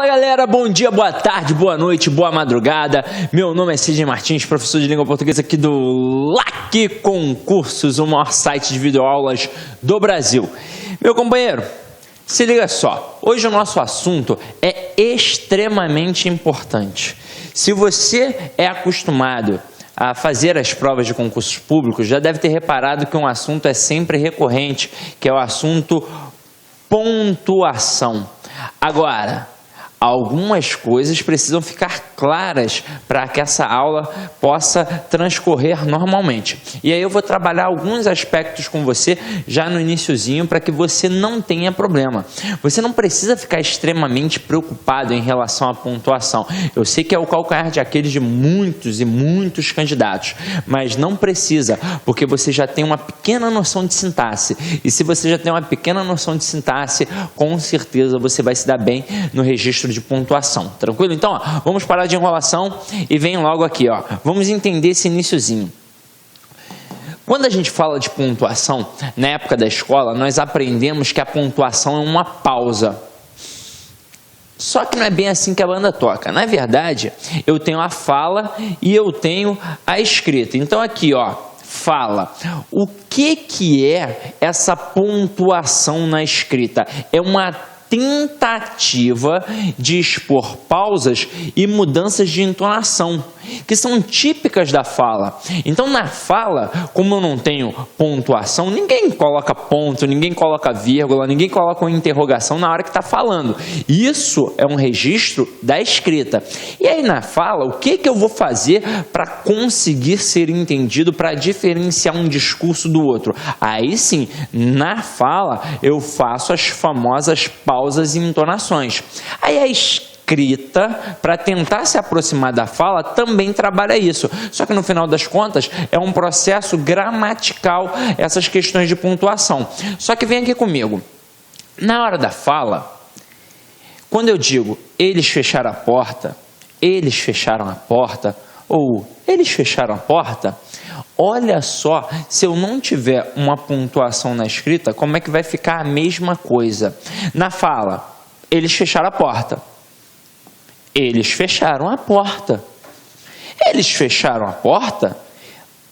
Fala galera, bom dia, boa tarde, boa noite, boa madrugada. Meu nome é Sidney Martins, professor de língua portuguesa aqui do LAC Concursos, o maior site de videoaulas do Brasil. Meu companheiro, se liga só, hoje o nosso assunto é extremamente importante. Se você é acostumado a fazer as provas de concursos públicos, já deve ter reparado que um assunto é sempre recorrente, que é o assunto pontuação. Agora, algumas coisas precisam ficar claras para que essa aula possa transcorrer normalmente. E aí eu vou trabalhar alguns aspectos com você já no iniciozinho para que você não tenha problema. Você não precisa ficar extremamente preocupado em relação à pontuação. Eu sei que é o calcanhar de Aquiles de muitos e muitos candidatos, mas não precisa, porque você já tem uma pequena noção de sintaxe. E se você já tem uma pequena noção de sintaxe, com certeza você vai se dar bem no registro de pontuação, tranquilo? Então, ó, vamos parar de enrolação e vem logo aqui, ó. Vamos entender esse iniciozinho. Quando a gente fala de pontuação, na época da escola, nós aprendemos que a pontuação é uma pausa. Só que não é bem assim que a banda toca. Na verdade, eu tenho a fala e eu tenho a escrita. Então aqui, ó, fala. O que é essa pontuação na escrita? É uma tentativa de expor pausas e mudanças de entonação, que são típicas da fala. Então, na fala, como eu não tenho pontuação, ninguém coloca ponto, ninguém coloca vírgula, ninguém coloca uma interrogação na hora que está falando. Isso é um registro da escrita. E aí, na fala, o que eu vou fazer para conseguir ser entendido, para diferenciar um discurso do outro? Aí sim, na fala, eu faço as famosas pausas e entonações. Aí a escrita, para tentar se aproximar da fala, também trabalha isso. Só que no final das contas é um processo gramatical essas questões de pontuação. Só que vem aqui comigo. Na hora da fala, quando eu digo eles fecharam a porta, eles fecharam a porta, ou eles fecharam a porta, olha só, se eu não tiver uma pontuação na escrita, como é que vai ficar a mesma coisa? Na fala, eles fecharam a porta. Eles fecharam a porta. Eles fecharam a porta?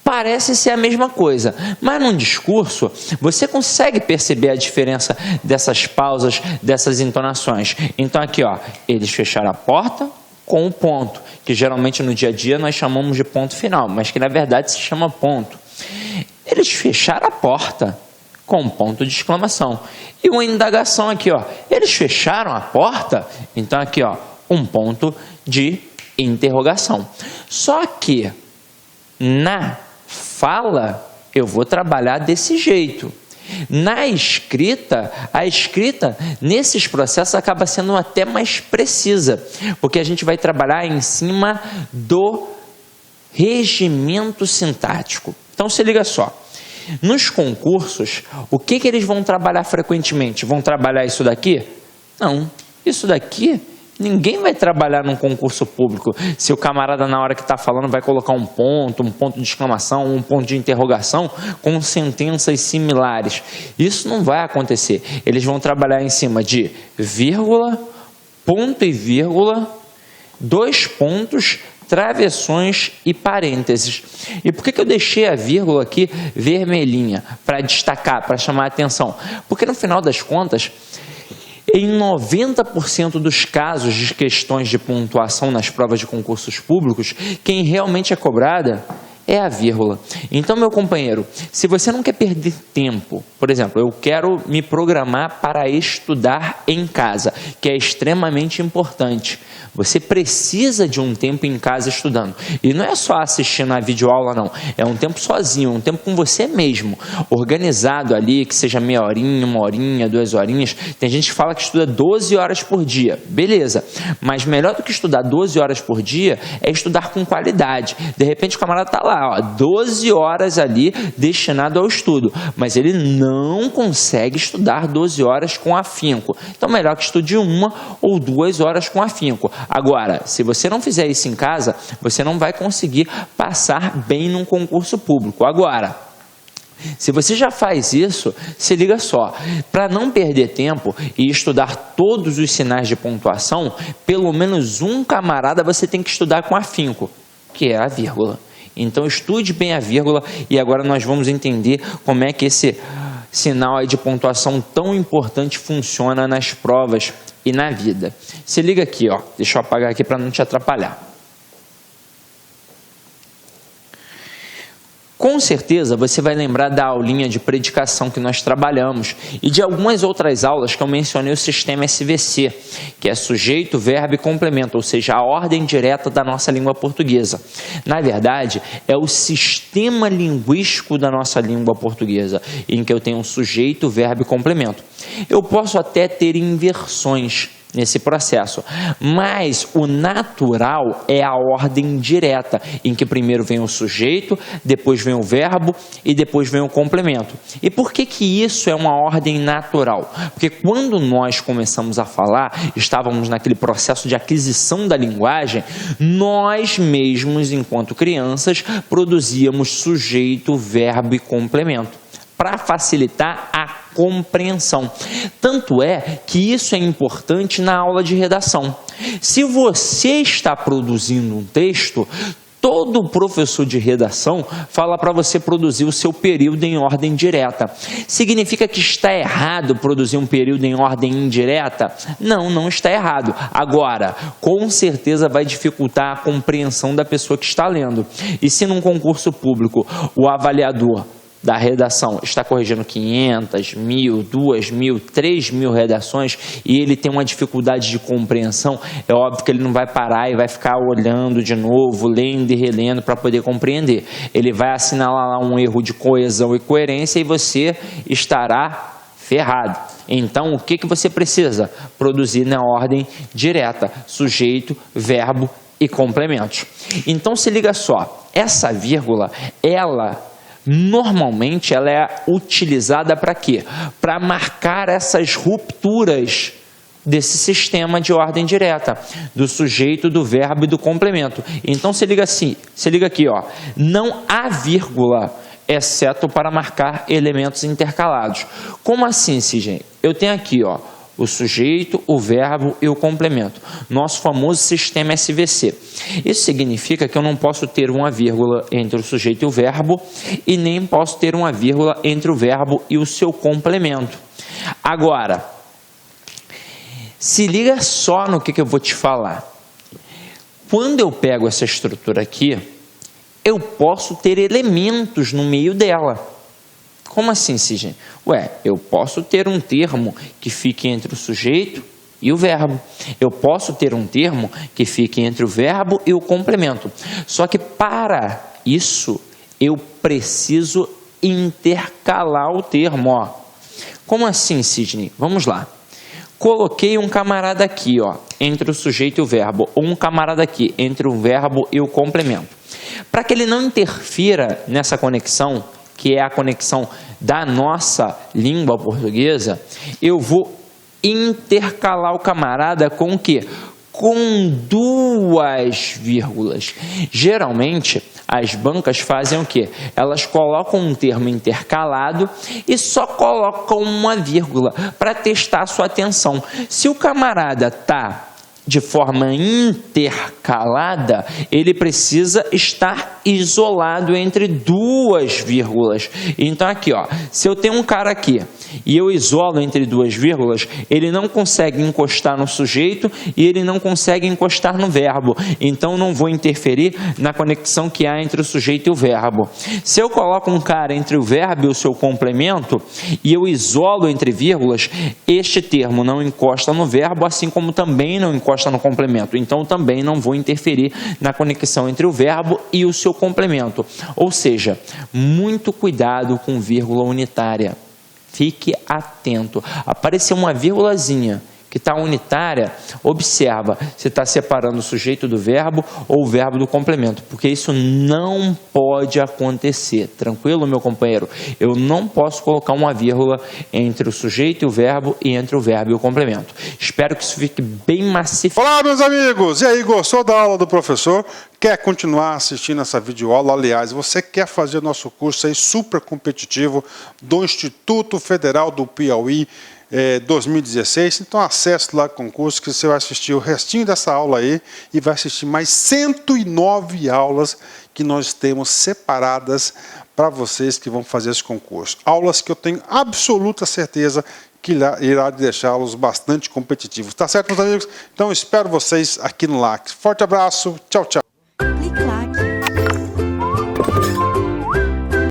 Parece ser a mesma coisa, mas num discurso você consegue perceber a diferença dessas pausas, dessas entonações. Então aqui, ó, eles fecharam a porta com o ponto, que geralmente no dia a dia nós chamamos de ponto final, mas que na verdade se chama ponto. Eles fecharam a porta com ponto de exclamação. E uma indagação aqui, ó, eles fecharam a porta? Então aqui, ó, um ponto de interrogação. Só que na fala eu vou trabalhar desse jeito. Na escrita, a escrita nesses processos acaba sendo até mais precisa, porque a gente vai trabalhar em cima do regimento sintático. Então se liga só, nos concursos, o que eles vão trabalhar frequentemente? Vão trabalhar isso daqui? Não, isso daqui ninguém vai trabalhar num concurso público. Se o camarada na hora que está falando vai colocar um ponto de exclamação, um ponto de interrogação com sentenças similares. Isso não vai acontecer. Eles vão trabalhar em cima de vírgula, ponto e vírgula, dois pontos, travessões e parênteses. E por que eu deixei a vírgula aqui vermelhinha? Para destacar, para chamar a atenção. Porque no final das contas, em 90% dos casos de questões de pontuação nas provas de concursos públicos, quem realmente é cobrada é a vírgula. Então, meu companheiro, se você não quer perder tempo, por exemplo, eu quero me programar para estudar em casa, que é extremamente importante. Você precisa de um tempo em casa estudando. E não é só assistindo a videoaula, não. É um tempo sozinho, um tempo com você mesmo. Organizado ali, que seja meia horinha, uma horinha, 2 horinhas. Tem gente que fala que estuda 12 horas por dia. Beleza. Mas melhor do que estudar 12 horas por dia é estudar com qualidade. De repente o camarada está lá, ó, 12 horas ali destinado ao estudo. Mas ele não consegue estudar 12 horas com afinco. Então melhor que estude 1 ou 2 horas com afinco. Agora, se você não fizer isso em casa, você não vai conseguir passar bem num concurso público. Agora, Se você já faz isso, se liga só, para não perder tempo e estudar todos os sinais de pontuação, pelo menos um camarada você tem que estudar com afinco, que é a vírgula. Então estude bem a vírgula e agora nós vamos entender como é que esse sinal aí de pontuação tão importante funciona nas provas e na vida. Se liga aqui, ó. Deixa eu apagar aqui para não te atrapalhar. Com certeza você vai lembrar da aulinha de predicação que nós trabalhamos e de algumas outras aulas que eu mencionei o sistema SVC, que é sujeito, verbo e complemento, ou seja, a ordem direta da nossa língua portuguesa. Na verdade, é o sistema linguístico da nossa língua portuguesa, em que eu tenho um sujeito, verbo e complemento. Eu posso até ter inversões nesse processo, mas o natural é a ordem direta, em que primeiro vem o sujeito, depois vem o verbo e depois vem o complemento. E por que que isso é uma ordem natural? Porque quando nós começamos a falar, estávamos naquele processo de aquisição da linguagem, nós mesmos, enquanto crianças, produzíamos sujeito, verbo e complemento, para facilitar a compreensão. Tanto é que isso é importante na aula de redação. Se você está produzindo um texto, todo professor de redação fala para você produzir o seu período em ordem direta. Significa que está errado produzir um período em ordem indireta? Não, não está errado. Agora, com certeza vai dificultar a compreensão da pessoa que está lendo. E se num concurso público o avaliador da redação está corrigindo 500, 1.000, 2.000, 3.000 redações e ele tem uma dificuldade de compreensão, é óbvio que ele não vai parar e vai ficar olhando de novo, lendo e relendo para poder compreender. Ele vai assinalar lá um erro de coesão e coerência e você estará ferrado. Então, o que você precisa? Produzir na ordem direta, sujeito, verbo e complementos. Então, se liga só, essa vírgula, normalmente ela é utilizada para quê? Para marcar essas rupturas desse sistema de ordem direta, do sujeito, do verbo e do complemento. Então se liga aqui, ó. Não há vírgula, exceto para marcar elementos intercalados. Como assim, Sidney? Eu tenho aqui, ó, o sujeito, o verbo e o complemento. Nosso famoso sistema SVC. Isso significa que eu não posso ter uma vírgula entre o sujeito e o verbo e nem posso ter uma vírgula entre o verbo e o seu complemento. Agora, se liga só no que eu vou te falar. Quando eu pego essa estrutura aqui, eu posso ter elementos no meio dela. Como assim, Sidney? Eu posso ter um termo que fique entre o sujeito e o verbo. Eu posso ter um termo que fique entre o verbo e o complemento. Só que para isso, eu preciso intercalar o termo. Ó. Como assim, Sidney? Vamos lá. Coloquei um camarada aqui, ó, entre o sujeito e o verbo, ou um camarada aqui, entre o verbo e o complemento. Para que ele não interfira nessa conexão, que é a conexão da nossa língua portuguesa, eu vou intercalar o camarada com o quê? Com duas vírgulas. Geralmente, as bancas fazem o quê? Elas colocam um termo intercalado e só colocam uma vírgula para testar a sua atenção. Se o camarada está de forma intercalada, ele precisa estar isolado entre duas vírgulas. Então aqui, ó, se eu tenho um cara aqui e eu isolo entre duas vírgulas, ele não consegue encostar no sujeito e ele não consegue encostar no verbo. Então não vou interferir na conexão que há entre o sujeito e o verbo. Se eu coloco um cara entre o verbo e o seu complemento e eu isolo entre vírgulas, este termo não encosta no verbo, assim como também não encosta no complemento. Então também não vou interferir na conexão entre o verbo e o seu complemento. Ou seja, muito cuidado com vírgula unitária. Fique atento. Apareceu uma vírgulazinha que está unitária, observa se está separando o sujeito do verbo ou o verbo do complemento, porque isso não pode acontecer. Tranquilo, meu companheiro? Eu não posso colocar uma vírgula entre o sujeito e o verbo e entre o verbo e o complemento. Espero que isso fique bem maciço. Olá, meus amigos! E aí, gostou da aula do professor? Quer continuar assistindo essa videoaula? Aliás, você quer fazer nosso curso aí super competitivo do Instituto Federal do Piauí 2016? Então acesse lá o concurso que você vai assistir o restinho dessa aula aí e vai assistir mais 109 aulas que nós temos separadas para vocês que vão fazer esse concurso. Aulas que eu tenho absoluta certeza que irá deixá-los bastante competitivos. Tá certo, meus amigos? Então espero vocês aqui no LAC. Forte abraço, tchau, tchau.